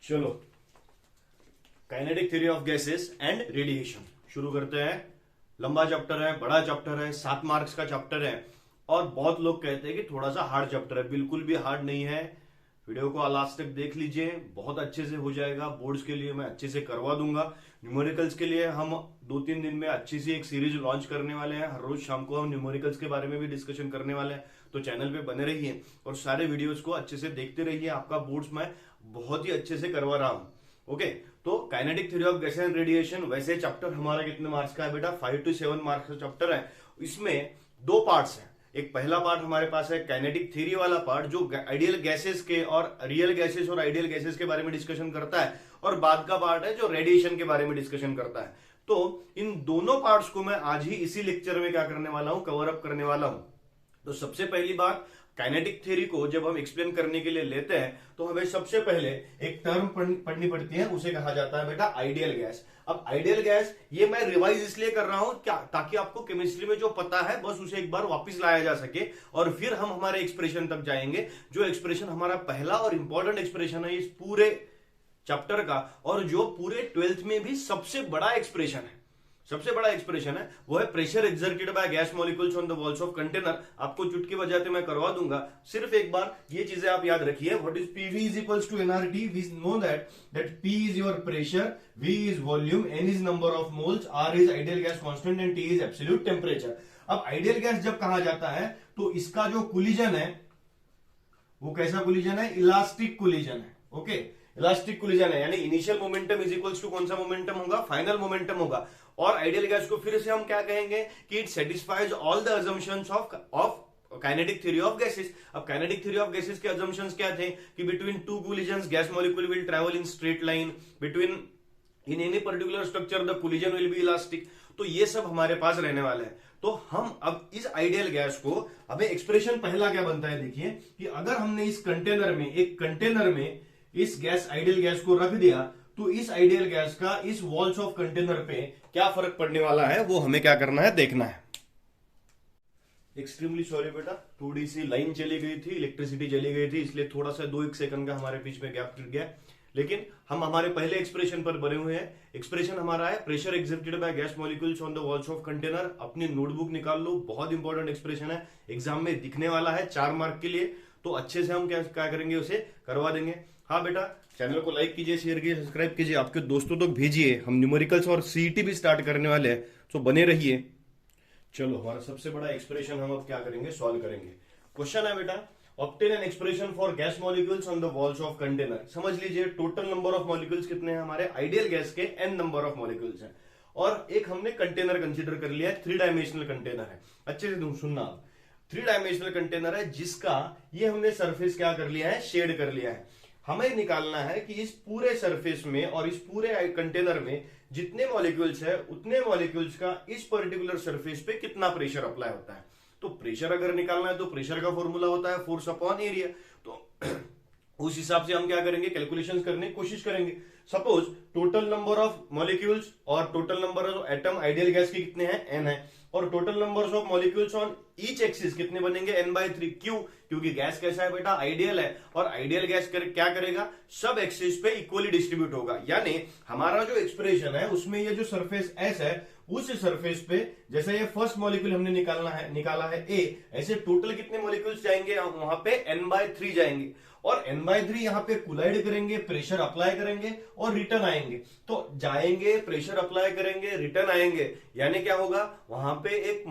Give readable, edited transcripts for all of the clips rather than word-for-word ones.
चलो, kinetic theory of gases and radiation शुरू करते हैं। लंबा चैप्टर है, बड़ा चैप्टर है, 7 मार्क्स का चैप्टर है और बहुत लोग कहते हैं कि थोड़ा सा हार्ड चैप्टर है। बिल्कुल भी हार्ड नहीं है। वीडियो को लास्ट तक देख लीजिए, बहुत अच्छे से हो जाएगा। बोर्ड्स के लिए मैं अच्छे से करवा दूंगा। न्यूमेरिकल्स के लिए हम 2-3 दिन में अच्छी सी एक सीरीज लॉन्च करने वाले हैं। हर रोज शाम को हम न्यूमेरिकल्स के बारे में भी डिस्कशन करने वाले हैं, तो चैनल पे बने रहिए और सारे वीडियोस को अच्छे से देखते रहिए। आपका बोर्ड्स मैं बहुत ही अच्छे से करवा रहा हूँ। ओके, तो kinetic theory of gas and radiation, वैसे चैप्टर हमारा कितने मार्क्स का है बेटा? 5 to 7 मार्क्स का चैप्टर है। इसमें 2 पार्ट्स हैं। एक पहला पार्ट हमारे पास है काइनेटिक थ्योरी वाला पार्ट, जो आइडियल गैसेस के और रियल गैसेस और आइडियल गैसेस के बारे में डिस्कशन करता है, और बाद का पार्ट है जो रेडिएशन के बारे में डिस्कशन करता है। तो इन दोनों पार्ट्स को मैं आज ही इसी लेक्चर में क्या करने वाला हूं, कवर अप करने वाला हूं। तो सबसे पहली बात, काइनेटिक थ्योरी को जब हम एक्सप्लेन करने के लिए लेते हैं तो हमें सबसे पहले एक टर्म पढ़नी पड़ती है, उसे कहा जाता है बेटा आइडियल गैस। अब आइडियल गैस ये मैं रिवाइज इसलिए कर रहा हूं क्या, ताकि आपको केमिस्ट्री में जो पता है बस उसे एक बार वापस लाया जा सके और फिर हम हमारे एक्सप्रेशन तक जाएंगे, जो एक्सप्रेशन हमारा पहला और इंपॉर्टेंट एक्सप्रेशन है इस पूरे चैप्टर का, और जो पूरे 12th में भी सबसे बड़ा एक्सप्रेशन है। सबसे बड़ा एक्सप्रेशन है वो है pressure exerted by gas molecules on the walls of container. आपको चुटकी बजाते मैं करवा दूंगा, सिर्फ एक बार ये चीजें आप याद रखिए। What is PV is equals to NRT. We know that P is your pressure, V is volume, N is number of moles, R is ideal gas constant and T is absolute temperature. अब ideal gas जब कहा जाता है तो इसका जो collision है वो कैसा कोलिजन है? इलास्टिक कोलिजन है। ओके, इलास्टिक कोलिजन है, यानी initial momentum is equals to कौन सा मोमेंटम होगा? फाइनल मोमेंटम होगा। और आइडियल गैस को फिर से हम क्या कहेंगे कि it satisfies all the assumptions of kinetic theory of gases. अब काइनेटिक थ्योरी ऑफ गैसेस के अजम्पशंस क्या थे कि between 2 collisions gas molecule will travel in straight line, between in any particular structure the collision will be elastic. तो ये सब हमारे पास रहने वाले हैं। तो हम अब इस आइडियल गैस को, हमें एक्सप्रेशन पहला क्या बनता है देखिए, कि अगर हमने इस कंटेनर में, एक कंटेनर में इस गैस आइडियल गैस को रख दिया तो इस आइडियल गैस का इस वॉल्स ऑफ कंटेनर पे क्या फर्क पड़ने वाला है वो हमें क्या करना है, देखना है। एक्सट्रीमली सॉरी बेटा, थोड़ी सी लाइन चली गई थी, इलेक्ट्रिसिटी चली गई थी, इसलिए थोड़ा सा 2-1 सेकंड का हमारे बीच में गैप गिर गया। लेकिन हम हमारे पहले एक्सप्रेशन पर बने हुए हैं। एक्सप्रेशन हमारा है pressure exerted by gas molecules on the walls of container. अपनी नोटबुक निकाल लो, बहुत इंपॉर्टेंट एक्सप्रेशन है, एग्जाम में दिखने वाला है 4 मार्क के लिए। तो अच्छे से हम क्या करेंगे, उसे करवा देंगे। हाँ बेटा, चैनल को लाइक कीजिए, शेयर कीजिए, सब्सक्राइब कीजिए, आपके दोस्तों तक भेजिए। हम न्यूमेरिकल्स और सीईटी भी स्टार्ट करने वाले हैं, तो बने रहिए। चलो, हमारा सबसे बड़ा एक्सप्रेशन हम अब क्या करेंगे, सॉल्व करेंगे। क्वेश्चन है बेटा, obtain an expression for gas molecules on the walls of container. समझ लीजिए टोटल नंबर ऑफ मॉलिक्यूल्स कितने हैं हमारे आइडियल गैस के, n नंबर ऑफ मॉलिक्यूल्स हैं, और एक हमने कंटेनर कंसीडर कर लिया है, 3 डायमेंशनल कंटेनर है। अच्छे से सुनना, 3 डायमेंशनल कंटेनर है जिसका ये हमने सरफेस क्या कर लिया है, शेड कर लिया है। हमें निकालना है कि इस पूरे सरफेस में और इस पूरे कंटेनर में जितने मॉलिक्यूल्स है उतने मॉलिक्यूल्स का इस पर्टिकुलर सरफेस पे कितना प्रेशर अप्लाई होता है। तो प्रेशर अगर निकालना है तो प्रेशर का फॉर्मूला होता है फोर्स अपॉन एरिया। तो उस हिसाब से हम क्या करेंगे, कैलकुलेशंस करने की कोशिश करेंगे। Suppose total number of molecules और total number of atom ideal gas के कितने हैं, n है, और total numbers of molecules on each axis कितने बनेंगे, n/3। क्यों? क्योंकि गैस कैसा है बेटा, आइडियल है, और आइडियल गैस क्या करेगा, सब एक्सिस पे इक्वली डिस्ट्रीब्यूट होगा। यानी हमारा जो एक्सप्रेशन है उसमें ये जो सरफेस S है, उस सरफेस पे जैसे ये फर्स्ट मॉलिक्यूल हमने निकाला है A, ऐसे टोटल कितने मॉलिक्यूल्स जाएंगे वहां पे, n/3 जाएंगे, और n/3 यहां पे कोलाइड करेंगे, प्रेशर अप्लाई करेंगे और रिटर्न आएंगे। तो जाएंगे, प्रेशर अप्लाई करेंगे, रिटर्न आएंगे, यानी क्या होगा, वहां पे एक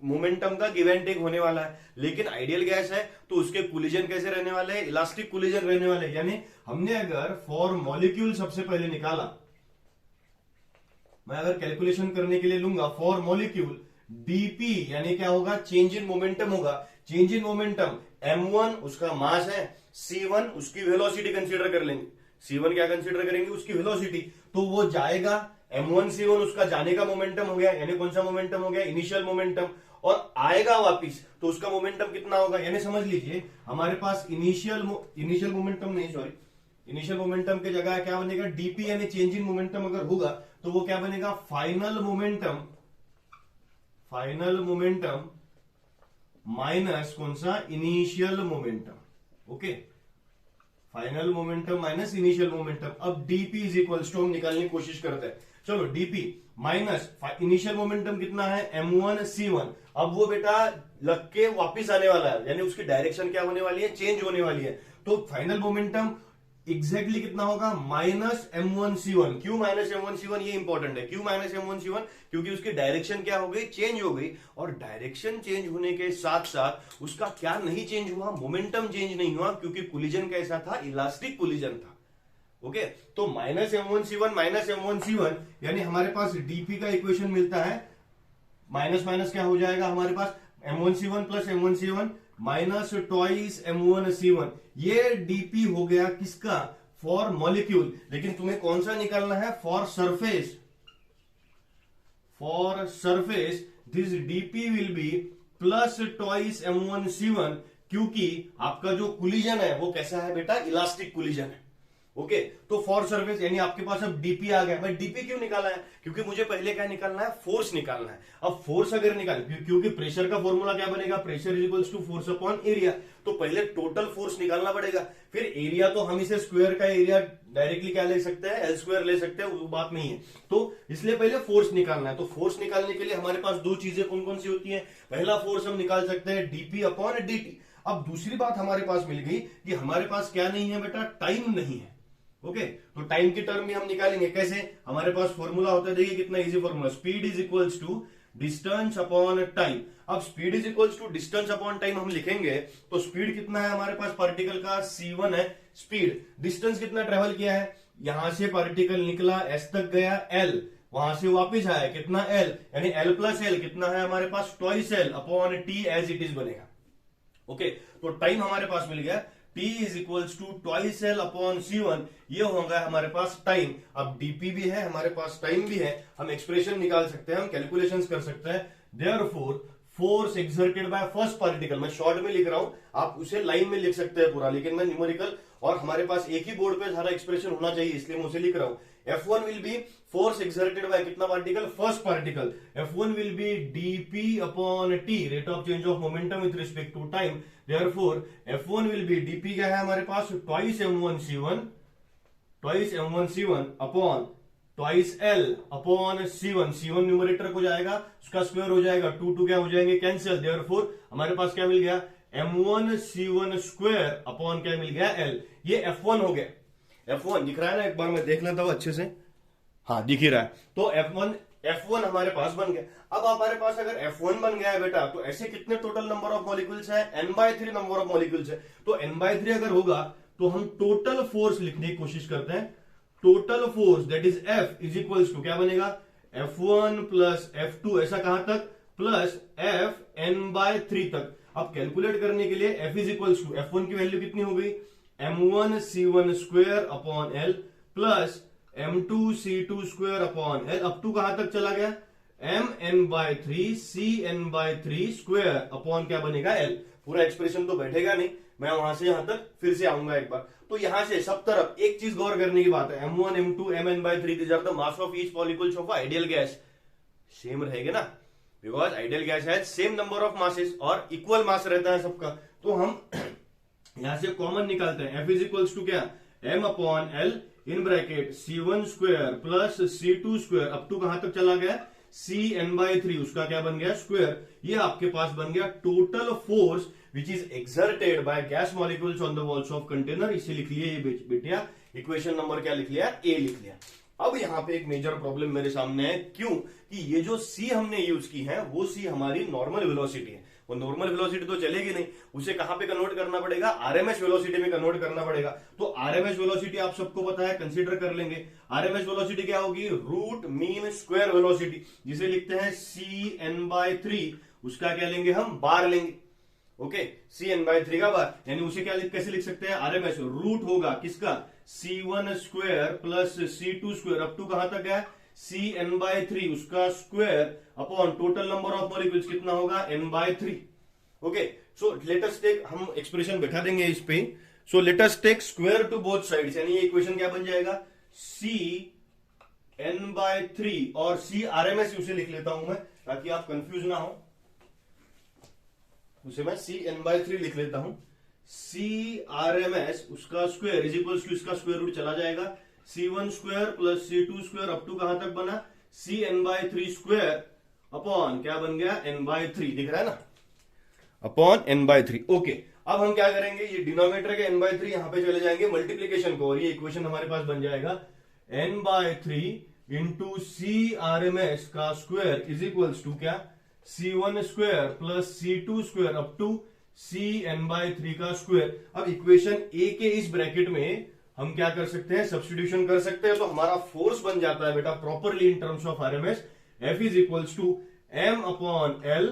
मोमेंटम का गिव एंड टेक होने वाला है। लेकिन आइडियल गैस है तो उसके कोलिजन कैसे रहने वाले हैं, इलास्टिक कोलिजन रहने वाले हैं। यानी हमने अगर फॉर मॉलिक्यूल सबसे पहले निकाला, मैं अगर कैलकुलेशन करने के लिए लूंगा फॉर मॉलिक्यूल, dp यानी क्या होगा, चेंज इन मोमेंटम होगा। चेंज इन मोमेंटम m1 उसका मास है, c1 उसकी वेलोसिटी कंसीडर कर लेंगे। c1 क्या कंसीडर करेंगे, उसकी वेलोसिटी। तो वो जाएगा, m1 c1 उसका जाने का मोमेंटम हो गया, यानी कौन सा मोमेंटम हो गया, इनिशियल मोमेंटम, और आएगा वापिस तो उसका मोमेंटम कितना होगा। यानी समझ लीजिए हमारे पास इनिशियल मोमेंटम नहीं, सॉरी, इनिशियल मोमेंटम की जगह क्या बनेगा, डीपी यानी चेंज इन मोमेंटम अगर होगा तो वो क्या बनेगा, फाइनल मोमेंटम माइनस कौन सा, initial momentum. Okay, final momentum minus initial momentum. अब डीपी इज इक्वल्स टू हम निकालने की कोशिश करते हैं। चलो डीपी माइनस इनिशियल मोमेंटम कितना है m1 c1। अब वो बेटा लग के वापिस आने वाला है, यानी उसकी डायरेक्शन क्या होने वाली है, चेंज होने वाली है। तो फाइनल मोमेंटम एग्जैक्टली कितना होगा, माइनस m1c1। क्यों माइनस m1c1, ये इंपॉर्टेंट है। क्यों माइनस m1c1, क्योंकि उसकी डायरेक्शन क्या हो गई, चेंज हो गई। और डायरेक्शन चेंज होने के साथ साथ उसका क्या नहीं चेंज हुआ, मोमेंटम चेंज नहीं हुआ, क्योंकि कोलिजन कैसा था, इलास्टिक कोलिजन था। ओके, तो माइनस m1c1 यानी हमारे पास डीपी का इक्वेशन मिलता है, माइनस माइनस क्या हो जाएगा हमारे पास, m1c1 plus m1c1 minus twice m1c1। ये डीपी हो गया किसका, फॉर मॉलिक्यूल। लेकिन तुम्हें कौन सा निकालना है, for surface. For surface this DP will be plus twice m1c1, क्योंकि आपका जो कोलिजन है वो कैसा है बेटा, इलास्टिक कोलिजन है। ओके, तो फॉर सरफेस यानी आपके पास अब डीपी आ गया। भाई डीपी क्यों निकाला है, क्योंकि मुझे पहले क्या निकालना है, फोर्स निकालना है। अब फोर्स अगर निकाल, क्योंकि प्रेशर का फॉर्मूला क्या बनेगा, pressure is equals to force upon area. तो पहले टोटल फोर्स निकालना पड़ेगा, फिर एरिया तो हम इसे स्क्वायर का एरिया डायरेक्टली क्या ले सकते हैं, एल स्क्वायर ले सकते हैं, वो बात नहीं है। तो इसलिए पहले फोर्स निकालना है। तो फोर्स निकालने के लिए हमारे पास दो चीजें कौन कौन सी होती है, पहला फोर्स हम निकाल सकते हैं डीपी अपॉन डीटी। अब दूसरी बात हमारे पास मिल गई कि हमारे पास क्या नहीं है बेटा, टाइम नहीं है। ओके, तो टाइम की टर्म भी हम निकालेंगे। कैसे, हमारे पास फॉर्मूला होता है, देखिए कितना easy formula, speed is equals to distance upon time. अब speed is equals to distance upon time हम लिखेंगे तो स्पीड कितना है हमारे पास, पार्टिकल का c1 है स्पीड। डिस्टेंस कितना ट्रेवल किया है, यहां से पार्टिकल निकला s तक गया l, वहां से वापिस आया कितना l, यानी l प्लस l कितना है हमारे पास, twice l upon t as it is बनेगा। ओके, तो टाइम हमारे पास मिल गया, T is equals to twice L upon c1, ये होगा हमारे पास टाइम। अब डीपी भी है हमारे पास, टाइम भी है, हम एक्सप्रेशन निकाल सकते हैं, हम कैलकुलेशंस कर सकते हैं। Therefore force exerted by first particle, मैं शॉर्ट में लिख रहा हूं, आप उसे लाइन में लिख सकते हैं पूरा, लेकिन मैं न्यूमेरिकल और हमारे पास एक ही बोर्ड पे सारा एक्सप्रेशन होना चाहिए, इसलिए मैं उसे लिख रहा हूं। F1 will be force exerted by कितना particle, first particle. F1 will be dp upon t, rate of change of momentum with respect to time. Therefore F1 will be dp क्या है हमारे पास, twice m1c1 upon twice l upon c1। c1 numerator को जाएगा, उसका square हो जाएगा, 2 क्या हो जाएंगे, कैंसिल। देयरफॉर हमारे पास क्या मिल गया, m1c1 स्क्वायर अपॉन क्या मिल गया, l। ये F1 हो गया। F1 दिख रहा है ना, एक बार मैं देख लेता हूं अच्छे से, हाँ दिख ही रहा है। तो F1 हमारे पास बन गया। अब हमारे पास अगर F1 बन गया है बेटा, तो ऐसे कितने टोटल नंबर ऑफ मॉलिक्यूल्स है, n/3 नंबर ऑफ मॉलिक्यूल्स है। तो n/3 अगर होगा तो हम टोटल फोर्स लिखने की कोशिश करते हैं। Total force that is F is equals to क्या बनेगा, F1 प्लस F2, ऐसा कहां तक, प्लस F n/3 तक। अब कैलकुलेट करने के लिए F is equals to, F1 की वैल्यू कितनी हो गई, m1c1 square upon l plus m2c2 square upon l। अब 2 कहां तक चला गया, mn/3 cn/3 स्क्वायर अपॉन क्या बनेगा, l। पूरा एक्सप्रेशन तो बैठेगा नहीं, मैं वहां से यहां तक फिर से आऊंगा एक बार। तो यहां से सब तरफ एक चीज गौर करने की बात है, m1 m2 mn/3 these are the mass of each molecules of ideal gas. Same रहेगा ना, because ideal gas has same number of masses और इक्वल मास रहता है सबका। तो हम यहां से कॉमन निकालते हैं, F इज इक्वल्स टू क्या, m upon l in bracket c1 square plus c2 square. अब 2 कहां तक चला गया, cn/3, उसका क्या बन गया, स्क्वायर। ये आपके पास बन गया total force which is exerted by gas molecules on the walls of container. इसे लिख लिए ये बेटिया, इक्वेशन नंबर क्या लिख लिया, A लिख लिया। अब यहां पे एक मेजर प्रॉब्लम मेरे सामने है, क्यों कि ये जो C हमने यूज की है वो C हमारी नॉर्मल वेलोसिटी है। वो नॉर्मल वेलोसिटी तो चलेगी नहीं, उसे कहां पे कन्वर्ट करना पड़ेगा, आरएमएस वेलोसिटी में कन्वर्ट करना पड़ेगा। तो आरएमएस वेलोसिटी आप सबको पता है, कंसीडर कर लेंगे। आरएमएस वेलोसिटी क्या होगी, रूट मीन स्क्वायर वेलोसिटी, जिसे लिखते हैं cn/3, उसका क्या लेंगे हम, बार लेंगे। ओके, cn/3 का बार, यानी उसे क्या कैसे लिख सकते हैं, आरएमएस रूट होगा किसका, c1 square plus c2 square. अब 2 कहां तक गया, cn/3, उसका square upon total number of molecules कितना होगा, n/3। Okay, so let us take, हम एक्सप्रेशन बैठा देंगे इस पे। So let us take square to both sides, यानी ये इक्वेशन क्या बन जाएगा, cn/3 और c आरएमएस उसे लिख लेता हूं मैं, ताकि आप कंफ्यूज ना हो, उसे मैं cn/3 लिख लेता हूं। CRMS उसका स्क्वायर इज इक्वल टू इसका स्क्वायर रूट चला जाएगा, C1 square plus C2 square up to कहां तक बना, CN/3 स्क्वायर अपॉन क्या बन गया, N/3, दिख रहा है ना, अपॉन N/3। ओके, अब हम क्या करेंगे, ये डिनोमिनेटर के N/3 यहां पे चले जाएंगे मल्टीप्लीकेशन को, और ये इक्वेशन हमारे पास बन जाएगा N/3 इंटू CRMS का स्क्वायर इज इक्वल्स टू क्या, C1 square plus C2 square up to CN/3 का स्क्वायर। अब इक्वेशन ए के इस ब्रैकेट में हम क्या कर सकते हैं, सब्स्टिट्यूशन कर सकते हैं, तो हमारा फोर्स बन जाता है बेटा properly in terms of RMS, F is equals to M/L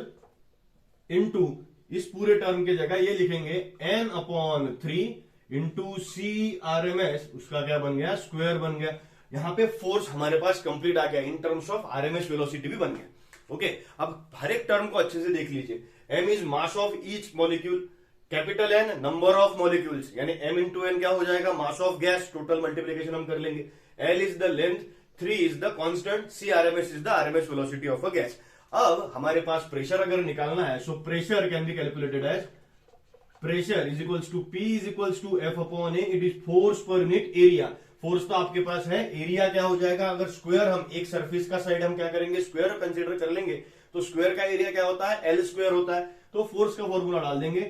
into इस पूरे टर्म के जगह ये लिखेंगे N/3 इंटू CRMS उसका क्या बन गया, स्क्वायर बन गया। यहां पे फोर्स हमारे पास कंप्लीट आ गया, इन टर्म्स ऑफ RMS वेलोसिटी भी बन गया। ओके, अब हर एक टर्म को अच्छे से देख लीजिए। M is mass of each molecule, capital N number of molecules, यानी M इंटू N क्या हो जाएगा, mass of gas, total multiplication हम कर लेंगे। L is the length, 3 is the constant, CRMS is the RMS velocity of a gas. अब हमारे पास प्रेशर अगर निकालना है, so pressure can be calculated as pressure is equals to P is equals to F upon A, it is force per unit area. Force तो आपके पास है, area क्या हो जाएगा, अगर स्क्वायर हम एक सरफेस का साइड हम क्या करेंगे, स्क्वायर कंसीडर कर लेंगे, तो स्क्वायर का एरिया क्या होता है, L स्क्वायर होता है। तो फोर्स का फॉर्मूला डाल देंगे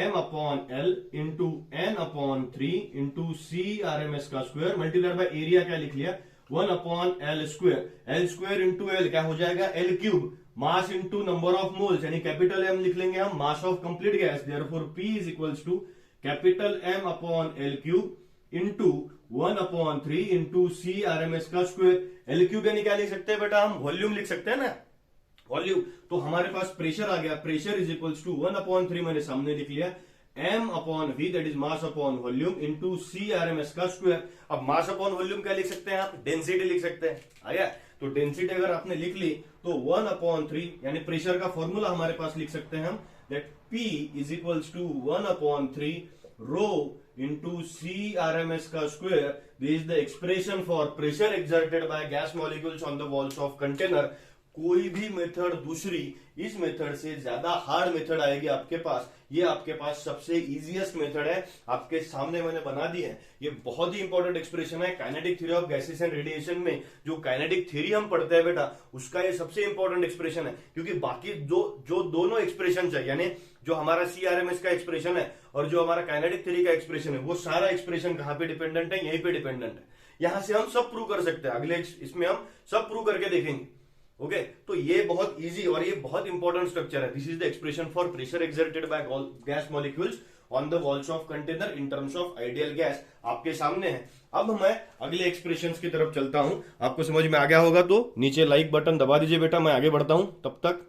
M/L into N/3 into CRMS का स्क्वायर मल्टीप्लाइड बाय एरिया क्या लिख लिया, 1/L square. L square into L क्या हो जाएगा, L cube, mass into number of moles, यानी कैपिटल M लिख लेंगे हम, mass of complete gas, therefore P is equals to capital M/L cube into 1/3 into CRMS का स्क्वायर। L क्यूब यानी क्या लिख सकते हैं बेटा, हम वॉल्यूम लिख सकते हैं ना, वॉल्यूम। तो हमारे पास प्रेशर आ गया, प्रेशर इज इक्वल्स टू 1/3 मैंने सामने लिख लिया, M/V that is mass upon volume into CRMS का स्क्वायर। अब मास अपॉन वॉल्यूम क्या लिख सकते हैं आप, डेंसिटी लिख सकते हैं, आया। तो डेंसिटी अगर आपने लिख ली तो 1/3 यानी प्रेशर का फॉर्मूला हमारे पास लिख सकते हैं हम, that P is equals to 1/3 rho into CRMS का square. This is the expression for pressure exerted by gas molecules on the walls of container. कोई भी मेथड दूसरी इस मेथड से ज्यादा हार्ड मेथड आएगी आपके पास, ये आपके पास सबसे इजीएस्ट मेथड है, आपके सामने मैंने बना दी है। ये बहुत ही इंपॉर्टेंट एक्सप्रेशन है kinetic theory of gases and radiation में। जो काइनेटिक थ्योरी हम पढ़ते हैं बेटा, उसका ये सबसे इंपॉर्टेंट एक्सप्रेशन है, क्योंकि बाकी जो दोनों एक्सप्रेशन है, यानी जो हमारा CRMS का एक्सप्रेशन है और जो हमारा काइनेटिक थ्योरी का एक्सप्रेशन है, वो सारा एक्सप्रेशन कहां पे डिपेंडेंट है, यहीं पे डिपेंडेंट है। यहां से हम सब प्रूव कर सकते हैं, अगले इसमें हम सब प्रूव करके देखेंगे। ओके, तो ये बहुत इजी और ये बहुत इंपॉर्टेंट स्ट्रक्चर है। This is the expression for pressure exerted by gas molecules on the walls of container in terms of ideal gas, आपके सामने है। अब मैं अगले एक्सप्रेशंस की तरफ चलता हूं, आपको समझ में आ गया होगा तो नीचे लाइक बटन दबा दीजिए बेटा, मैं आगे बढ़ता हूं तब तक।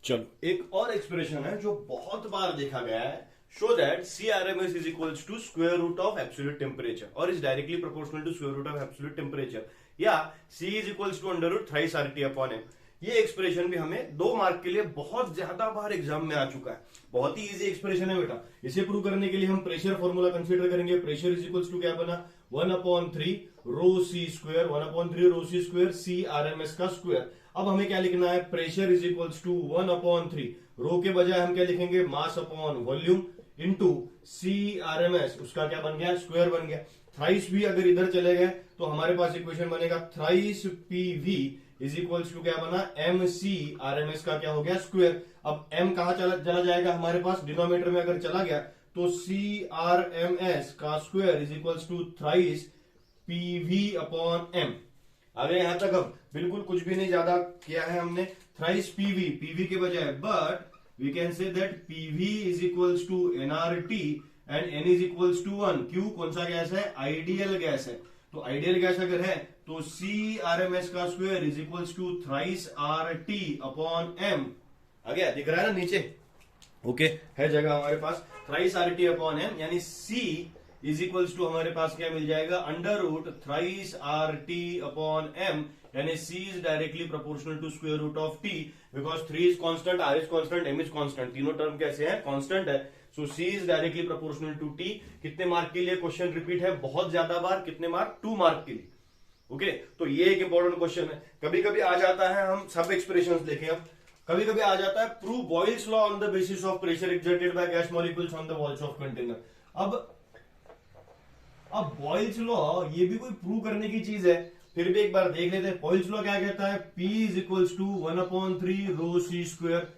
चलो, एक और एक्सप्रेशन है जो बहुत बार देखा गया है, show that CRMS is equals to square root of absolute temperature or is directly proportional to square root of absolute temperature, या C is equals to under root thrice RT upon M। ये expression भी हमें 2 mark के लिए बहुत ज्यादा बार exam में आ चुका है, बहुत ही इजी एक्सप्रेशन है बेटा। इसे प्रूव करने के लिए हम प्रेशर फॉर्मूला कंसीडर करेंगे। प्रेशर इज इक्वल्स टू क्या बना, 1/3 रो C स्क्वायर, 1/3 रो C स्क्वायर CRMS का स्क्वायर। अब हमें क्या लिखना है, pressure is equals to 1/3 rho के बजाय हम क्या लिखेंगे, मास अपॉन वॉल्यूम इंटू CRMS, उसका क्या बन गया, स्क्वायर बन गया। थ्राइस भी अगर इधर चले गए तो हमारे पास इक्वेशन बनेगा thrice PV is equals to क्या बना, MC/RMS का क्या हो गया, स्क्वायर। अब M कहां चला जाएगा, हमारे पास डिनोमिनेटर में अगर चला गया तो CRMS का square is equals to thrice PV upon M। अगर यहां तक अब बिल्कुल कुछ भी नहीं ज्यादा किया है हमने, थ्राइस PV के बजाय, but we can say that PV is equals to nRT and N is equals to 1। क्यों, कौन सा गैस है, आइडियल गैस है। तो आइडियल गैस अगर है तो CRMS का square is equals to thrice RT upon M। आ गया, दिख रहा है ना नीचे, ओके है जगह हमारे पास, थ्राइस RT अपॉन M, यानी C इज इक्वल्स टू हमारे पास क्या मिल जाएगा, under root thrice RT upon M, यानी C is directly proportional to square root of T, because 3 is constant, R is constant, M is constant, तीनों term कैसे हैं, कांस्टेंट है। So C is directly proportional to T। कितने mark के लिए question repeat है, बहुत ज्यादा बार, कितने मार्क, 2 मार्क के लिए। ओके, तो ये एक इंपॉर्टेंट क्वेश्चन है, कभी कभी आ जाता है, हम सब एक्सप्रेशंस देखें। अब कभी कभी आ जाता है prove Boyle's law on the basis of pressure exerted by gas molecules on the walls of container. अब बॉयल्स लॉ ये भी कोई प्रूव करने की चीज है, फिर भी एक बार देख लेते हैं। बॉयल्स लॉ क्या कहता है, P is equals to 1/3 rho C square.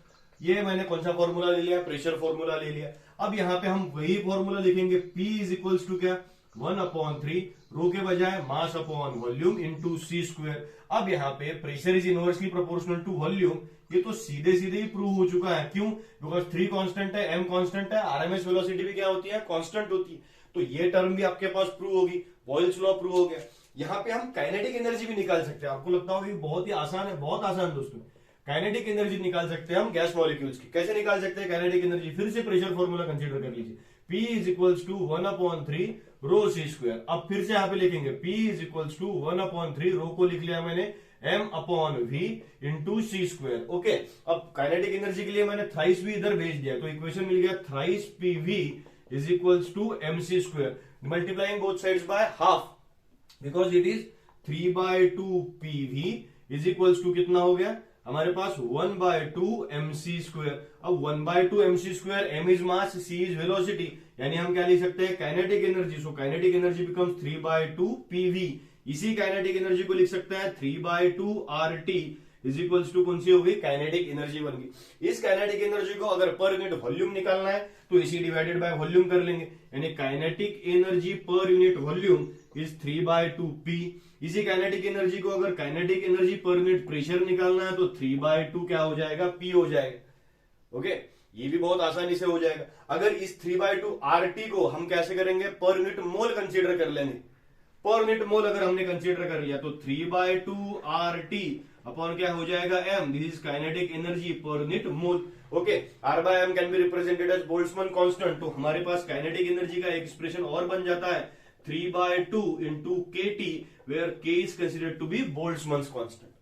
ये मैंने कौन सा फॉर्मूला ले लिया, प्रेशर फॉर्मूला ले लिया। अब यहाँ पे हम वही फॉर्मूला लिखेंगे, P इज इक्वल्स टू क्या, 1/3 रो के बजाय mass upon volume into C square. अब यहाँ पे pressure is inversely proportional to volume, ये तो सीधे सीधे ही प्रूव हो चुका है। क्यों, बिकॉज 3 कांस्टेंट है, m कांस्टेंट है, आरएमएस वेलोसिटी भी क्या होती है, कांस्टेंट होती है, तो ये टर्म भी आपके पास प्रूव होगी, बॉयल्स लॉ प्रूव हो गया। यहाँ पे हम काइनेटिक एनर्जी भी निकाल सकते हैं। आपको लगता होगा कि बहुत ही आसान है, बहुत आसान दोस्तों। काइनेटिक एनर्जी निकाल सकते हैं हम गैस मॉलिक्यूल्स की। कैसे निकाल सकते हैं काइनेटिक एनर्जी, फिर से प्रेशर फॉर्मूला कंसीडर कर लीजिए, P is equals to 1/3 rho C square. अब फिर से यहाँ पे लिखेंगे P is equals to 1/3, rho को लिख लिया मैंने m/v into C square. Okay, अब काइनेटिक एनर्जी के लिए मैंने थ्राइस भी इधर भेज दिया, तो इक्वेशन मिल गया thrice PV is equals to mc square, multiplying both sides by half, because it is 3/2 PV is equals to कितना हो गया हमारे पास 1/2 mc स्क्वायर। अब 1/2 mc square, m is mass, c is velocity, यानी हम क्या लिख सकते हैं kinetic energy. So kinetic energy becomes 3/2 PV। इसी काइनेटिक एनर्जी को लिख सकते हैं 3/2 RT इज इक्वल्स टू कौन सी होगी, काइनेटिक एनर्जी बन गई। इस काइनेटिक एनर्जी को अगर पर यूनिट वॉल्यूम निकालना है तो इसी डिवाइडेड बाय वॉल्यूम कर लेंगे, यानी kinetic energy per unit volume is 3/2 P। इसी काइनेटिक एनर्जी को अगर kinetic energy per unit pressure निकालना है तो 3/2 क्या हो जाएगा, P हो जाएगा। ओके, ये भी बहुत आसानी से हो जाएगा। अगर इस 3/2 RT को हम कैसे करेंगे, पर यूनिट मोल कंसीडर कर लेंगे। पर यूनिट मोल अगर हमने कंसीडर कर लिया तो 3/2 RT अपॉन क्या हो जाएगा, m, this is kinetic energy per unit mole. Okay, R/m can be represented as Boltzmann constant, तो हमारे पास काइनेटिक एनर्जी का एक एक्सप्रेशन और बन जाता है 3/2 into KT, where K is considered to be Boltzmann constant.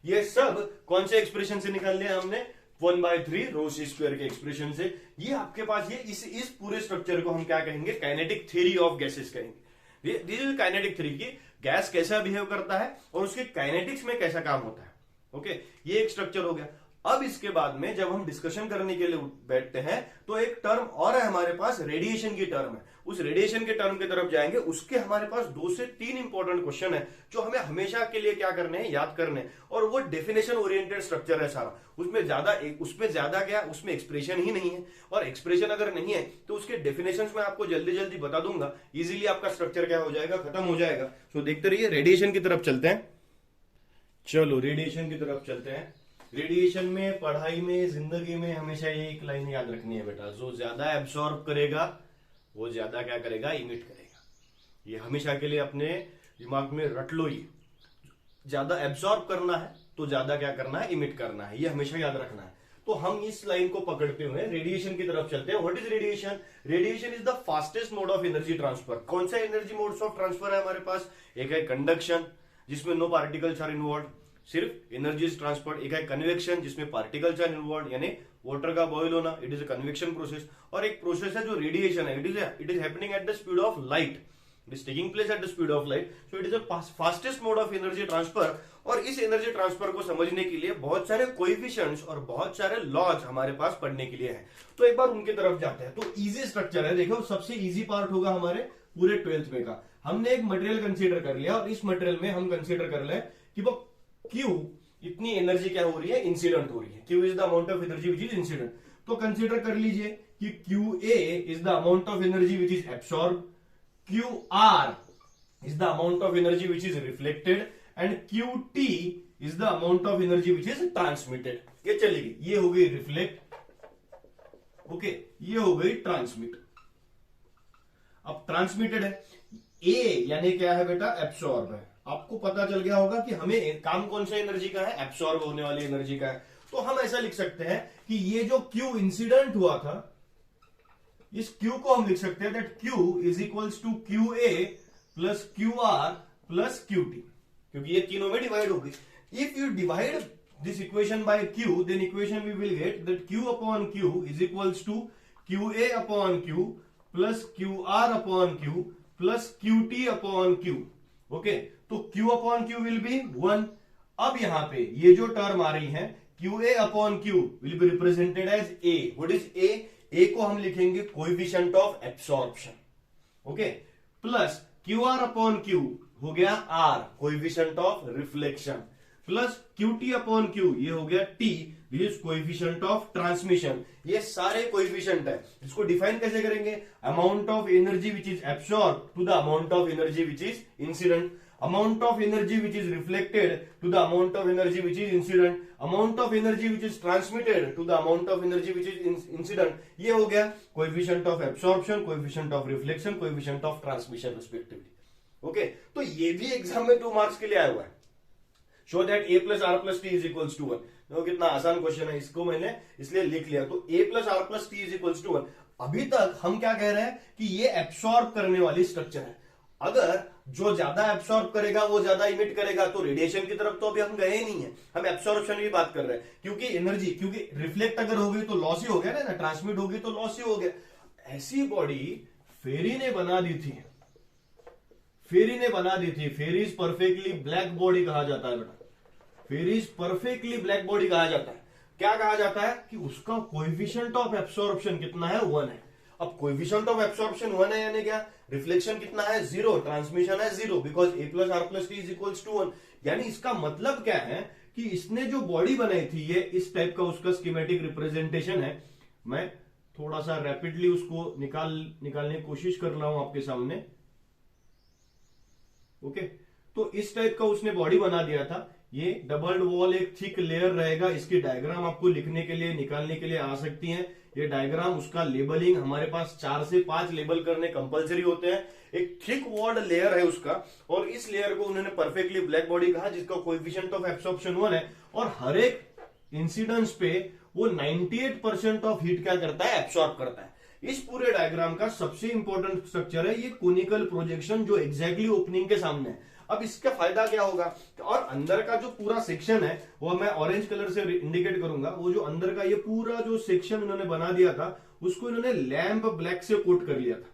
ये सब कौन से एक्सप्रेशन से निकाल लिया हमने, 1/3 रो सी स्क्वायर के एक्सप्रेशन से। ये आपके पास ये इस पूरे स्ट्रक्चर को हम क्या कहेंगे, काइनेटिक थ्योरी ऑफ गैसेस कहेंगे। दिस इज काइनेटिक थ्योरी की गैस कैसा बिहेव करता है और उसके काइनेटिक्स में कैसा काम होता है। ओके, ये एक स्ट्रक्चर हो गया। अब इसके बाद में जब हम डिस्कशन करने के लिए बैठते हैं तो एक टर्म और है हमारे पास, रेडिएशन की टर्म है। उस रेडिएशन के टर्म की तरफ जाएंगे, उसके हमारे पास 2 से 3 इंपॉर्टेंट क्वेश्चन है जो हमें हमेशा के लिए क्या करने हैं, याद करने हैं। और वो डेफिनेशन ओरिएंटेड स्ट्रक्चर है सारा, उसमें ज्यादा क्या, उसमें एक्सप्रेशन ही नहीं है। और एक्सप्रेशन अगर नहीं है तो उसके डेफिनेशंस में आपको जल्दी जल्दी बता दूंगा, इजीली आपका स्ट्रक्चर क्या हो जाएगा, खत्म हो जाएगा। तो देखते रहिए, रेडिएशन की तरफ चलते हैं। चलो रेडिएशन की तरफ चलते हैं। रेडिएशन में, पढ़ाई में, जिंदगी में हमेशा ये एक लाइन याद रखनी है बेटा, जो ज्यादा एब्सॉर्ब करेगा वो ज्यादा क्या करेगा, इमिट करेगा। ये हमेशा के लिए अपने दिमाग में रट लो, ये ज्यादा एब्सॉर्ब करना है तो ज्यादा क्या करना है, इमिट करना है, ये हमेशा याद रखना है। तो हम इस लाइन को पकड़ते हुए रेडिएशन की तरफ चलते हैं। What is radiation? Radiation is the fastest mode of energy transfer. कौन सा एनर्जी मोड्स ऑफ ट्रांसफर है हमारे पास? एक है कंडक्शन, जिसमें नो पार्टिकल्स आर इन्वॉल्व, सिर्फ एनर्जी इज ट्रांसफर्ड। एक है कन्वेक्शन, जिसमें पार्टिकल्स आर इन्वॉल्व, यानी वाटर का बॉयल होना, it is a convection process. और एक प्रोसेस है जो रेडिएशन है, it is happening at the speed of light, it is taking place at the speed of light. So it is a fastest mode of energy transfer. और इस energy transfer को समझने के लिए बहुत सारे कोएफिशिएंट्स और बहुत सारे लॉज हमारे पास पढ़ने के लिए हैं। तो एक बार उनके तरफ जाते हैं। तो इजी स्ट्रक्चर है, देखो सबसे इजी पार्ट होगा हमारे पूरे 12th में का। हमने एक मटेरियल कंसीडर कर लिया और इस मटेरियल में हम कंसीडर कर लें कि वो क्यू, इतनी एनर्जी क्या हो रही है, इंसिडेंट हो रही है। Q is the amount of energy which is incident. तो कंसीडर कर लीजिए कि Q A is the amount of energy which is absorb, Q R is the amount of energy which is reflected and Q T is the amount of energy which is transmitted. ये चलेगी, ये हो गई reflect, okay, ये हो गई transmit. अब transmitted है, ए यानी क्या है बेटा, एब्सॉर्ब है। आपको पता चल गया होगा कि हमें काम कौन सा एनर्जी का है, एब्सॉर्ब होने वाली एनर्जी का है। तो हम ऐसा लिख सकते हैं कि ये जो क्यू इंसिडेंट हुआ था, इस क्यू को हम लिख सकते हैं that Q is equals to Q A plus Q R plus Q T, क्योंकि ये तीनों में डिवाइड हो गई। If you divide this equation by q, then equation we will get that q upon q is equals to qa upon q plus qr upon q plus qt upon q. okay, तो q upon q will be 1। अब यहां पे ये जो term आ रही है QA upon Q will be represented as A. What is A? A को हम लिखेंगे coefficient of absorption. Okay, plus QR upon Q हो गया R, coefficient of reflection, plus QT upon Q ये हो गया T, which is coefficient of transmission. ये सारे कोएफिशिएंट है. इसको डिफाइन कैसे करेंगे? Amount of energy which is absorb to the amount of energy which is incident, amount of energy which is reflected to the amount of energy which is incident, amount of energy which is transmitted to the amount of energy which is incident. ये हो गया coefficient of absorption, coefficient of reflection, coefficient of transmission respectively. Okay, तो ये भी exam में 2 marks के लिए आया हुआ है. Show that a plus R plus T is equals to 1. देखो कितना आसान क्वेश्चन है, इसको मैंने इसलिए लिख लिया. तो a plus R plus T is equals to 1. अभी तक हम क्या कह रहे हैं कि ये एब्सॉर्ब करने वाली स्ट्रक्चर है. अगर जो ज्यादा एब्सॉर्ब करेगा वो ज्यादा इमिट करेगा, तो रेडिएशन की तरफ तो अभी हम गए नहीं है, हम एब्सॉर्प्शन की बात कर रहे हैं. क्योंकि एनर्जी, क्योंकि रिफ्लेक्ट अगर हो गई तो लॉस ही हो गया ना, ट्रांसमिट हो गई तो लॉस ही हो गया. ऐसी बॉडी फेरी ने बना दी थी. फेरी इज परफेक्टली ब्लैक बॉडी कहा जाता है बेटा. फेरी इज परफेक्टली ब्लैक बॉडी कहा जाता है. क्या कहा जाता है कि उसका कोएफिशिएंट ऑफ एब्सॉर्प्शन कितना है? 1 है. अब कोएफिशिएंट ऑफ एब्सॉर्प्शन 1 है, यानी क्या? रिफ्लेक्शन कितना है? 0. ट्रांसमिशन है 0, because a plus R plus T is equals to 1. यानी इसका मतलब क्या है कि इसने जो बॉडी बनाई थी, ये इस टाइप का उसका स्कीमेटिक रिप्रेजेंटेशन है. मैं थोड़ा सा रैपिडली उसको निकालने की कोशिश कर रहा हूं आपके सामने. ओके, तो इस टाइप का उसने बॉडी बना दिया था. ये डबल्ड वॉल एक थिक लेयर रहेगा. इसकी डायग्राम आपको लिखने के लिए, निकालने के लिए आ सकती है. ये डायग्राम, उसका लेबलिंग हमारे पास 4 से 5 लेबल करने कंपलसरी होते हैं. एक थिक वॉल्ड लेयर है उसका, और इस लेयर को उन्होंने परफेक्टली ब्लैक बॉडी कहा, जिसका कोएफिशिएंट ऑफ एब्सॉर्प्शन 1 है. और हर एक इंसिडेंस पे वो 98% ऑफ हीट क्या करता है? एब्सॉर्ब करता है. इस पूरे डायग्राम का सबसे इंपॉर्टेंट स्ट्रक्चर है ये कोनिकल प्रोजेक्शन, जो एग्जैक्टली ओपनिंग के सामने है. अब इसका फायदा क्या होगा? और अंदर का जो पूरा सेक्शन है वो मैं ऑरेंज कलर से इंडिकेट करूंगा. वो जो अंदर का ये पूरा जो सेक्शन उन्होंने बना दिया था, उसको इन्होंने लैम्प ब्लैक से कोट कर लिया था.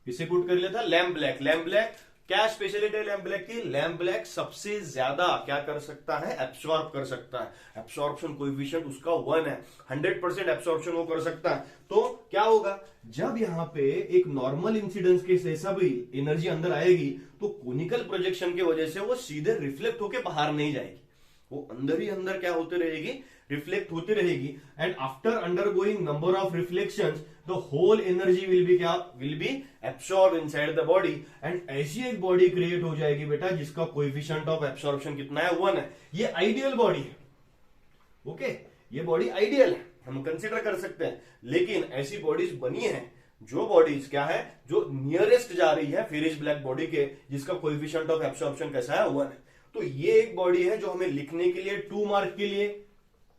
किससे कोट कर लिया था? Lamp black. लैम्प ब्लैक क्या स्पेशलिटी है लैम्प ब्लैक की? लैम्प ब्लैक सबसे ज्यादा क्या कर सकता है? एब्सॉर्ब कर सकता है. एब्सॉर्प्शन कोएफिशिएंट उसका 1 है. 100% एब्सॉर्प्शन वो कर सकता है. तो क्या होगा? जब यहां पे एक नॉर्मल इंसिडेंस के जैसा भी एनर्जी अंदर आएगी, तो कोनिकल प्रोजेक्शन की वजह से वो सीधे रिफ्लेक्ट होके बाहर नहीं जाएगी, वो अंदर ही अंदर क्या होती रहेगी? रिफ्लेक्ट होती रहेगी. And after undergoing number of reflections, the whole energy will be क्या? Will be absorb inside the body. And ऐसी एक बॉडी क्रिएट हो जाएगी बेटा, जिसका कोएफिशिएंट ऑफ एब्सॉर्प्शन कितना है? 1 है. ये आइडियल बॉडी है. ओके, ये बॉडी आइडियल है, हम कंसिडर कर सकते हैं. लेकिन ऐसी बॉडीज बनी है, जो बॉडीज क्या है, जो नियरेस्ट जा रही है फेरिस ब्लैक बॉडी के, जिसका कोएफिशिएंट ऑफ एब्सॉर्प्शन कैसा है? 1 है. तो ये एक बॉडी है जो हमें लिखने के लिए 2 मार्क के लिए,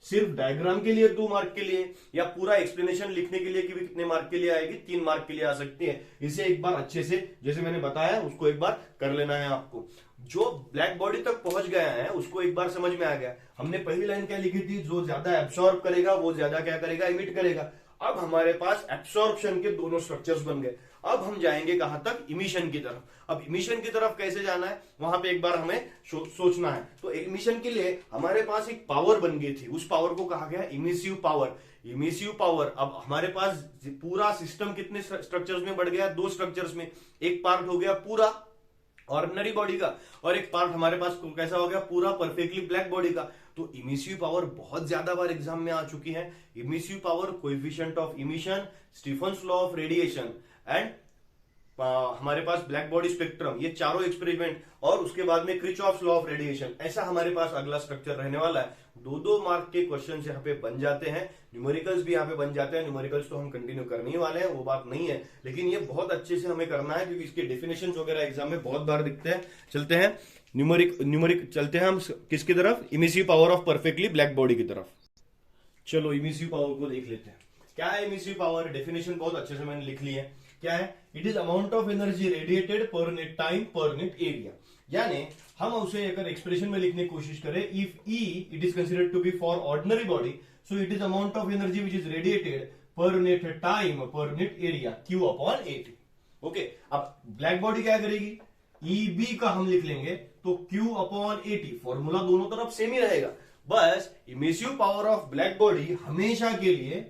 सिर्फ डायग्राम के लिए 2 मार्क के लिए, या पूरा एक्सप्लेनेशन लिखने के लिए कि कितने मार्क के लिए आएगी? 3 मार्क के लिए आ सकती है. इसे एक बार अच्छे से, जैसे मैंने बताया, उसको एक बार कर लेना है आपको. जो ब्लैक बॉडी तक पहुंच गया है उसको एक बार समझ में आ गया. हमने पहली लाइन क्या लिखी थी? जो ज्यादा एब्सॉर्ब करेगा वो ज्यादा क्या करेगा? इमिट करेगा. अब हमारे पास एब्सॉर्प्शन के दोनों स्ट्रक्चर्स बन गए. अब हम जाएंगे कहां तक? इमिशन की तरफ. अब इमिशन की तरफ कैसे जाना है, वहां पे एक बार हमें सोचना है. तो इमिशन के लिए हमारे पास एक पावर बन गई थी. उस पावर को कहा गया इमिसिव पावर. Emissive power. अब हमारे पास पूरा सिस्टम कितने स्ट्रक्चर्स में बढ़ गया? 2 स्ट्रक्चर्स में. एक पार्ट हो गया पूरा ऑर्डिनरी बॉडी का, और एक पार्ट हमारे पास कैसा हो गया? पूरा परफेक्टली ब्लैक बॉडी का. तो इमिसिव पावर बहुत ज्यादा बार एग्जाम में आ चुकी है. Emissive power, coefficient of emission, Stefan's law of radiation, and हमारे पास ब्लैक बॉडी स्पेक्ट्रम, ये चारों एक्सपेरिमेंट, और उसके बाद में किरचॉफ्स लॉ ऑफ रेडिएशन. ऐसा हमारे पास अगला स्ट्रक्चर रहने वाला है. 2-2 मार्क के क्वेश्चन यहाँ पे बन जाते हैं. न्यूमेरिकल्स भी यहाँ पे बन जाते हैं. न्यूमेरिकल्स तो हम कंटिन्यू करने ही वाले हैं, वो बात नहीं है, लेकिन ये बहुत अच्छे से हमें करना है, क्योंकि इसके डेफिनेशन वगैरह एग्जाम में बहुत बार दिखते हैं. चलते हैं न्यूमेरिक चलते हैं हम किसकी तरफ? Emissive power of perfectly black body की तरफ. चलो इमिसिव पावर को देख लेते हैं. क्या है इमिसिव पावर? डेफिनेशन बहुत अच्छे से मैंने लिख ली है. क्या है? It is amount of energy radiated per unit time per unit area. यानी हम उसे अगर एक्सप्रेशन में लिखने की कोशिश करें, if E it is considered to be for ordinary body, so it is amount of energy which is radiated per unit time per unit area, Q upon AT. Okay, अब ब्लैक बॉडी क्या करेगी? EB का हम लिख लेंगे, तो Q upon AT. Formula दोनों तरफ सेम ही रहेगा. बस emissive power of black body हमेशा के लिए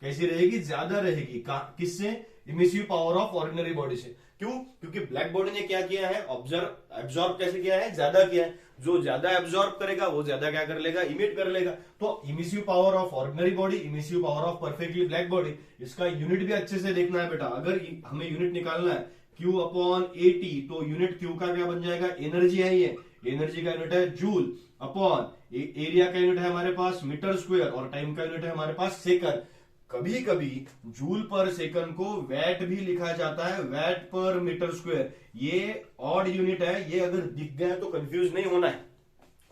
कैसी रहेगी, ज्यादा रहेगी किससे, emissive power of ordinary body से। क्यों? क्योंकि ब्लैक बॉडी ने क्या किया है, एब्जॉर्ब कैसे किया है, ज्यादा किया है। जो ज्यादा एब्जॉर्ब करेगा वो ज्यादा क्या कर लेगा, इमिट कर लेगा। तो emissive power of ordinary body, emissive power of perfectly black body, इसका यूनिट भी अच्छे से देखना है बेटा। अगर हमें यूनिट निकालना है Q अपॉन AT, तो यूनिट Q का क्या बन जाएगा, एनर्जी है, ये एनर्जी का यूनिट है जूल, अपॉन एरिया का यूनिट है हमारे पास मीटर स्क्वायर, और टाइम का यूनिट है हमारे पास सेकंड। कभी कभी जूल पर सेकंड को वैट भी लिखा जाता है, वैट पर मीटर स्क्वायर। ये ऑड यूनिट है, ये अगर दिख गया तो कंफ्यूज नहीं होना है।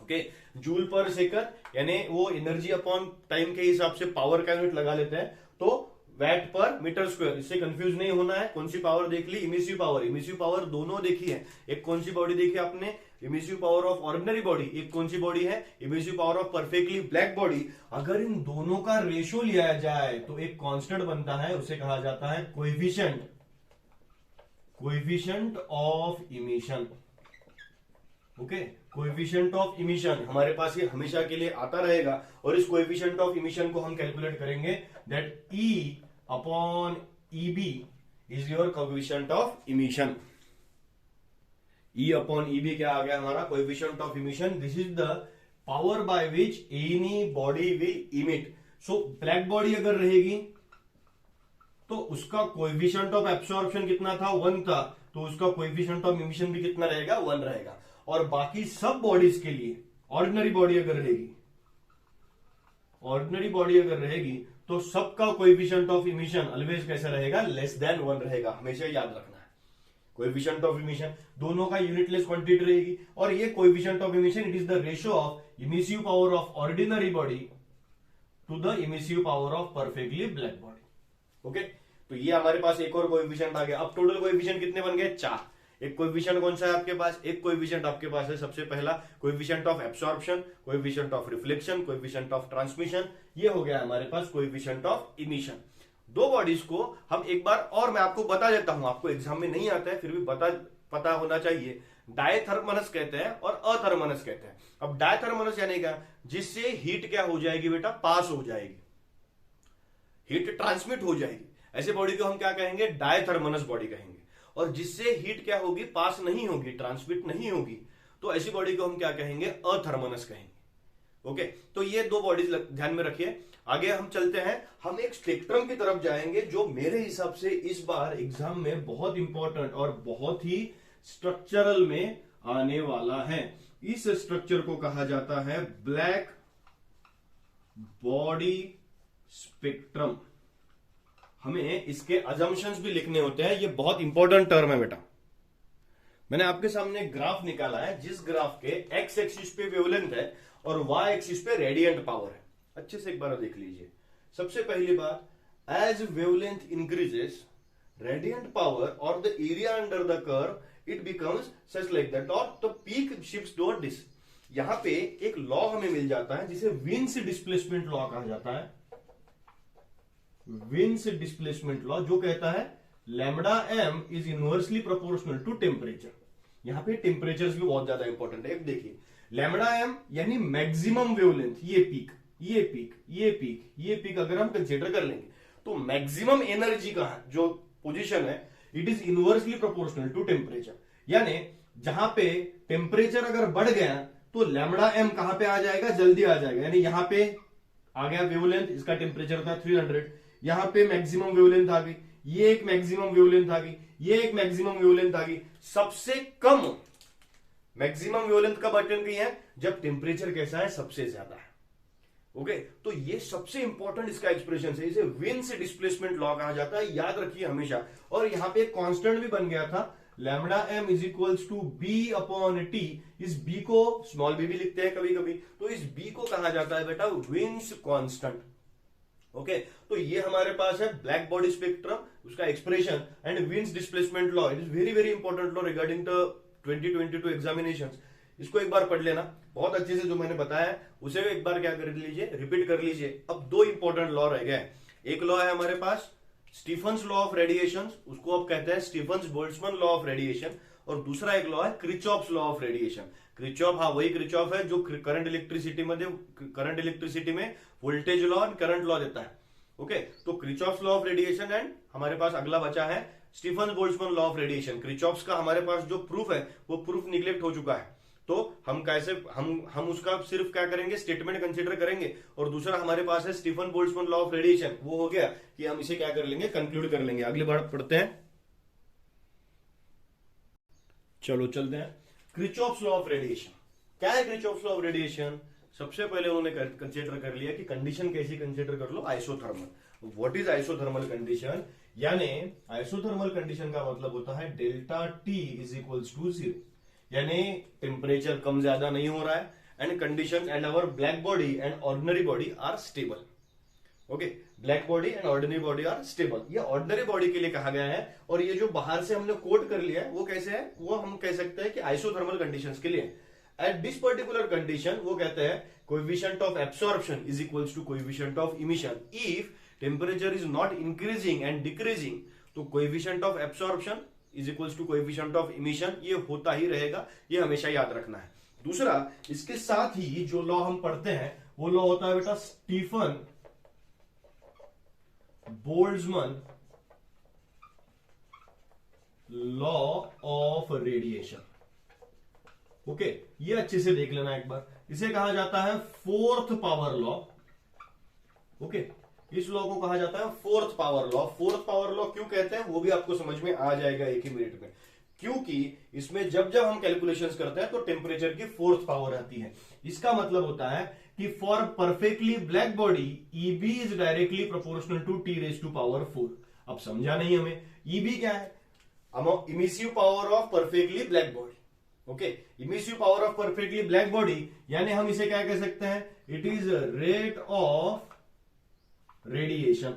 ओके, जूल पर सेकंड यानी वो एनर्जी अपॉन टाइम के हिसाब से पावर का यूनिट लगा लेते हैं, तो वैट पर मीटर स्क्वायर, इससे कंफ्यूज नहीं होना है। कौन सी पावर देख ली, इमिसिव पावर। इमिसिव पावर दोनों देखी है, एक कौन सी बॉडी देखी आपने, emissive power of ordinary body, एक कौन सी बॉडी है, emissive power of perfectly black body. अगर इन दोनों का रेशो लिया जाए तो एक कांस्टेंट बनता है, उसे कहा जाता है coefficient of emission. Okay, coefficient of emission हमारे पास ये हमेशा के लिए आता रहेगा, और इस कोएफिशिएंट ऑफ इमिशन को हम कैलकुलेट करेंगे, that E upon EB is your coefficient of emission. E upon EB क्या आ गया हमारा, coefficient of emission. This is the power by which any body will emit. So black body अगर रहेगी तो उसका कोएफिशिएंट ऑफ एब्सॉर्प्शन कितना था, 1 था, तो उसका कोएफिशिएंट ऑफ इमिशन भी कितना रहेगा, 1 रहेगा। और बाकी सब बॉडीज के लिए ऑर्डिनरी बॉडी अगर रहेगी तो सबका कोएफिशिएंट ऑफ इमिशन ऑलवेज कैसा रहेगा, लेस देन 1 रहेगा। हमेशा याद रखना है, कोएफिशिएंट ऑफ इमिशन दोनों का यूनिटलेस क्वांटिटी रहेगी। और ये coefficient of emission it is the ratio of emissive power of ordinary body to the emissive power of perfectly black body. Okay, तो ये हमारे पास एक और कोएफिशिएंट आ गया। अब टोटल कोएफिशिएंट कितने बन गए, 4। एक कोएफिशिएंट कौन सा है आपके पास, एक कोएफिशिएंट आपके पास है सबसे पहला coefficient of absorption, coefficient of reflection, coefficient of transmission. ये हो गया हमारे पास कोएफिशिएंट ऑफ इमिशन। दो बॉडीज को हम एक बार और मैं आपको बता देता हूं, आपको एग्जाम में नहीं आता है फिर भी पता होना चाहिए। डायथर्मनस कहते हैं और अथर्मनस कहते हैं। अब डायथर्मनस यानी क्या, जिससे हीट क्या हो जाएगी बेटा, पास हो जाएगी, हीट ट्रांसमिट हो जाएगी, ऐसे बॉडी को हम क्या कहेंगे, डायथर्मनस बॉडी कहेंगे। और जिससे हीट क्या होगी, पास नहीं होगी, ट्रांसमिट नहीं होगी, तो ऐसी बॉडी को हम क्या कहेंगे, अथर्मनस कहेंगे। ओके, तो ये दो बॉडीज ध्यान में रखिए। आगे हम चलते हैं, हम एक स्पेक्ट्रम की तरफ जाएंगे जो मेरे हिसाब से इस बार एग्जाम में बहुत इंपॉर्टेंट और बहुत ही स्ट्रक्चरल में आने वाला है। इस स्ट्रक्चर को कहा जाता है ब्लैक बॉडी स्पेक्ट्रम। हमें इसके अजम्पशंस भी लिखने होते हैं, ये बहुत इंपॉर्टेंट टर्म है बेटा। मैंने आपके सामने ग्राफ निकाला है, जिस ग्राफ के एक्स एक्सिस पे वेवलेंथ है और वाई एक्सिस पे रेडिएंट पावर है। अच्छे से एक बार देख लीजिए। सबसे पहली बात, as wavelength increases radiant power और the area under the curve it becomes such like that, और the peak shifts toward this. यहां पे एक लॉ हमें मिल जाता है जिसे विंस डिस्प्लेसमेंट लॉ कहा जाता है। विंस डिस्प्लेसमेंट लॉ जो कहता है lambda m is inversely proportional to temperature. यहां पे टेम्परेचर भी बहुत ज्यादा इंपॉर्टेंट है। देखिए लैम्डा एम यानी मैक्सिमम वेवलेंथ, ये पीक, ये पीक, ये पीक, ये पीक अगर हम कंसीडर कर लेंगे तो मैक्सिमम एनर्जी का जो पोजीशन है it is inversely proportional to temperature. यानी जहां पे टेम्परेचर अगर बढ़ गया तो लैम्डा एम कहां पे आ जाएगा, जल्दी आ जाएगा। यानी यहां पे आ गया वेवलेंथ, इसका टेम्परेचर था 300, यहां पे मैक्सिमम वेवलेंथ आ गई, ये एक मैक्सिमम वेवलेंथ आ गई, ये एक मैक्सिमम वेवलेंथ आ गई। सबसे कम मैक्सिमम वेवलेंथ कब अटेन की है, जब टेम्परेचर कैसा है, सबसे ज्यादा है। ओके, तो ये सबसे इंपॉर्टेंट इसका एक्सप्रेशन है, इसे विंस डिस्प्लेसमेंट लॉ कहा जाता है, याद रखिए हमेशा। और यहां पे एक कांस्टेंट भी बन गया था, lambda m is equals to B upon T. इस बी को स्मॉल बी भी लिखते हैं कभी कभी, तो इस बी को कहा जाता है बेटा विंस कांस्टेंट। ओके, तो ये हमारे पास है ब्लैक बॉडी स्पेक्ट्रम, उसका expression and wins displacement law. It is very very important law regarding the 2022 examinations. इसको एक बार पढ़ लेना बहुत अच्छे से, जो मैंने बताया उसे एक बार क्या कर लीजिए, रिपीट कर लीजिए। अब दो इंपॉर्टेंट लॉ रह गए। एक लॉ है हमारे पास स्टीफन्स लॉ ऑफ रेडिएशन, उसको आप कहते हैं Stefan's Boltzmann law of radiation, और दूसरा एक लॉ है Kirchhoff's law of radiation. Kirchhoff, हाँ वही क्रिचॉफ है जो करंट इलेक्ट्रिसिटी में voltage law and current law देता है। ओके, तो Kirchhoff's law of radiation and हमारे पास अगला बचा है Stefan Boltzmann law of radiation. Kirchhoff's का हमारे पास जो प्रूफ है वो प्रूफ निग्लेक्ट हो चुका है, तो हम कैसे हम उसका सिर्फ क्या करेंगे, स्टेटमेंट कंसीडर करेंगे। और दूसरा हमारे पास है Stefan Boltzmann law of radiation, वो हो गया कि हम इसे क्या कर लेंगे, कंक्लूड कर लेंगे। अगली बार पढ़ते हैं, चलो चलते हैं। क्रिचॉफ्स लॉ ऑफ रेडिएशन क्या है? क्रिचॉफ्स लॉ ऑफ रेडिएशन सबसे पहले उन्होंने कंसीडर कर लिया कि कंडीशन कैसी कंसीडर कर लो, isothermal. What is isothermal condition? यानी आइसोथर्मल कंडीशन का मतलब होता है delta T is equals to 0, यानी टेम्परेचर कम ज्यादा नहीं हो रहा है and condition and our black body and ordinary body are stable. Okay, black body and ordinary body are stable, ये ऑर्डिनरी बॉडी के लिए कहा गया है। और ये जो बाहर से हमने कोट कर लिया है वो कैसे है, वो हम कह सकते हैं कि आइसोथर्मल कंडीशंस के लिए। एट दिस पर्टिकुलर कंडीशन वो कहते हैं coefficient of absorption is equals to coefficient of emission if temperature is not increasing and decreasing. तो coefficient of absorption is equals to coefficient of emission, ये होता ही रहेगा, ये हमेशा याद रखना है। दूसरा, इसके साथ ही जो लॉ हम पढ़ते हैं वो लॉ होता है बेटा Stephen Boltzmann law of radiation. Okay, ये अच्छे से देख लेना एक बार। इसे कहा जाता है फोर्थ पावर लॉ। ओके, इस लॉ को कहा जाता है fourth power law. Fourth power law क्यों कहते हैं वो भी आपको समझ में आ जाएगा एक ही मिनट में, क्योंकि इसमें जब जब हम कैलकुलेशंस करते हैं तो टेम्परेचर की फोर्थ पावर आती है। इसका मतलब होता है कि for perfectly black body EB is directly proportional to T raise to power 4। अब समझा नहीं हमें, ईबी क्या है? Emissive power of perfectly black body. Okay, emissive power of perfectly black body यानी हम इसे क्या कह सकते हैं, it is rate of radiation.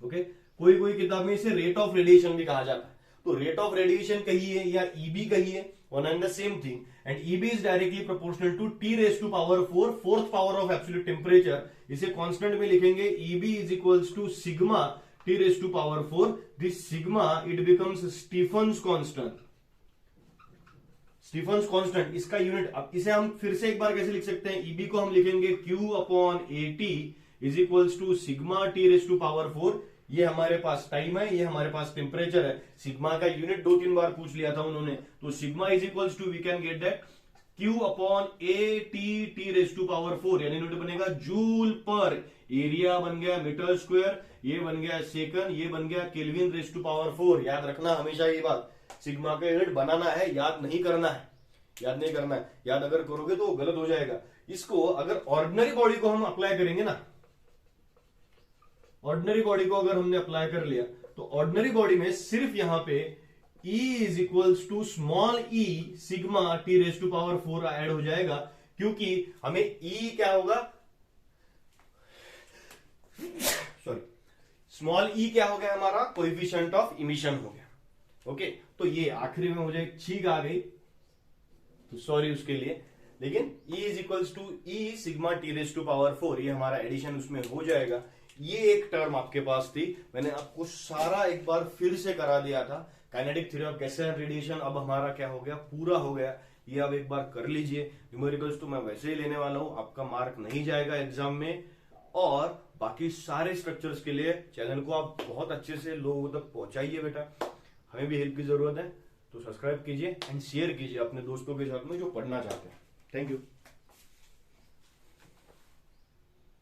Okay, कोई कोई किताब में इसे रेट ऑफ रेडिएशन भी कहा जाता है। तो रेट ऑफ रेडिएशन कहिए या ईबी कहिए, one and the same thing. And EB is directly proportional to T raise to power 4, fourth power of absolute temperature. इसे कांस्टेंट में लिखेंगे, EB is equals to sigma T raise to power 4। This sigma it becomes Stefan's constant. Stefan's constant इसका unit, अब इसे हम फिर से एक बार कैसे लिख सकते हैं, ईबी को हम लिखेंगे Q upon AT is equals to sigma T raise to power 4। ये हमारे पास टाइम है, ये हमारे पास टेम्परेचर है। सिग्मा का यूनिट 2-3 बार पूछ लिया था उन्होंने, तो sigma is equals to we can get that Q upon AT T raise to power 4, यानी यूनिट बनेगा जूल पर। एरिया बन गया मीटर स्क्वायर, ये बन गया सेकंड, ये बन गया केल्विन रेज टू पावर 4। याद रखना हमेशा ये बात, सिग्मा का यूनिट बनाना है, याद नहीं करना है, याद नहीं करना है। याद अगर करोगे तो गलत हो जाएगा। इसको अगर ऑर्डिनरी बॉडी को हम अप्लाई करेंगे ना, ऑर्डिनरी बॉडी को अगर हमने अप्लाई कर लिया तो ऑर्डिनरी बॉडी में सिर्फ यहां पे E is equals to small e sigma T raise to power 4 add हो जाएगा, क्योंकि हमें E क्या होगा, सॉरी स्मॉल e क्या हो गया हमारा, कोएफिशिएंट ऑफ इमिशन हो गया। ओके, तो ये आखिरी में मुझे एक छींक आ गई तो सॉरी उसके लिए, लेकिन E is equals to E sigma T raise to power 4, ये हमारा एडिशन उसमें हो जाएगा। ये एक टर्म आपके पास थी, मैंने आपको सारा एक बार फिर से करा दिया था। Kinetic theory of gases and radiation अब हमारा क्या हो गया, पूरा हो गया। ये अब एक बार कर लीजिए। न्यूमेरिकल्स तो मैं वैसे ही लेने वाला हूं, आपका मार्क नहीं जाएगा एग्जाम में। और बाकी सारे स्ट्रक्चर्स के लिए चैनल को आप बहुत अच्छे से लोगों तक पहुंचाइए बेटा, हमें भी हेल्प की जरूरत है। तो सब्सक्राइब कीजिए एंड शेयर कीजिए अपने दोस्तों के साथ में जो पढ़ना चाहते हैं। Thank you.